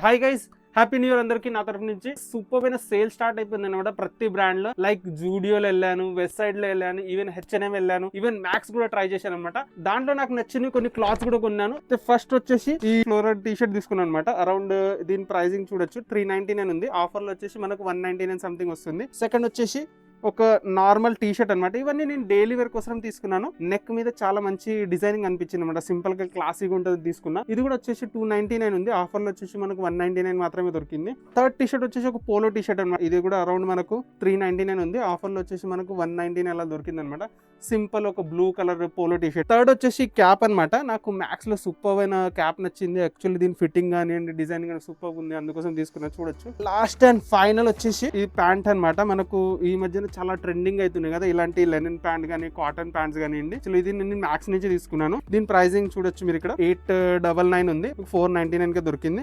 Hi guys, happy new year అందరికి నా తరఫు నుంచి. సూపర్ అయిన సేల్ స్టార్ట్ అయిపోయింది అనమాట ప్రతి బ్రాండ్ లో. లైక్ జూడియోలో వెళ్ళాను, వెస్ట్ సైడ్ లో వెళ్ళాను, ఈవెన్ H&M వెళ్ళాను, ఈవెన్ మ్యాక్స్ కూడా ట్రై చేశాను అనమాట. దాంట్లో నాకు నచ్చిన కొన్ని క్లాత్స్ కూడా కొన్నాను. ఫస్ట్ వచ్చేసి ఈ ఫ్లోరల్ టీ షర్ట్ తీసుకున్నాను అనమాట. అరౌండ్ దీని ప్రైసింగ్ చూడొచ్చు 399 ఉంది. ఆఫర్ లో వచ్చేసి మనకు 199 సంథింగ్ వస్తుంది. సెకండ్ వచ్చేసి ఒక నార్మల్ టీ షర్ట్ అనమాట. ఇవన్నీ నేను డైలీ వేర్ కోసం తీసుకున్నాను. నెక్ మీద చాలా మంచి డిజైనింగ్ అనిపించింది అనమాట. సింపుల్ గా క్లాసీగా ఉంటుంది తీసుకున్నా. ఇది కూడా వచ్చేసి 299 ఉంది. ఆఫర్ లో వచ్చేసి మనకు 199 మాత్రమే దొరికింది. థర్డ్ టీ షర్ట్ వచ్చేసి ఒక పోలో టీ షర్ట్ అనమాట. ఇది కూడా అరౌండ్ మనకు 399 ఉంది. ఆఫర్ లో వచ్చేసి మనకు 199 అలా దొరికింది అనమాట. సింపుల్ ఒక blue colour polo T shirt. Third వచ్చేసి క్యాప్ అనమాట. నాకు మ్యాక్స్ లో సూపర్ అయిన క్యాప్ నచ్చింది. యాక్చువల్లీ దీని ఫిట్టింగ్ కానివ్వండి, డిజైనింగ్ కానీ సూపర్ ఉంది, అందుకోసం తీసుకున్నా. చూడొచ్చు. లాస్ట్ అండ్ ఫైనల్ వచ్చేసి ఈ ప్యాంట్ అనమాట. మనకు ఈ మధ్యన చాలా ట్రెండింగ్ అవుతున్నాయి కదా ఇలాంటి లెనిన్ ప్యాంట్ కానీ కాటన్ ప్యాంట్స్ కానివ్వండి. ఇది నేను మ్యాక్స్ నుంచి తీసుకున్నాను. దీని ప్రైసింగ్ చూడొచ్చు మీరు ఇక్కడ 899 ఉంది. 499 గా దొరికింది.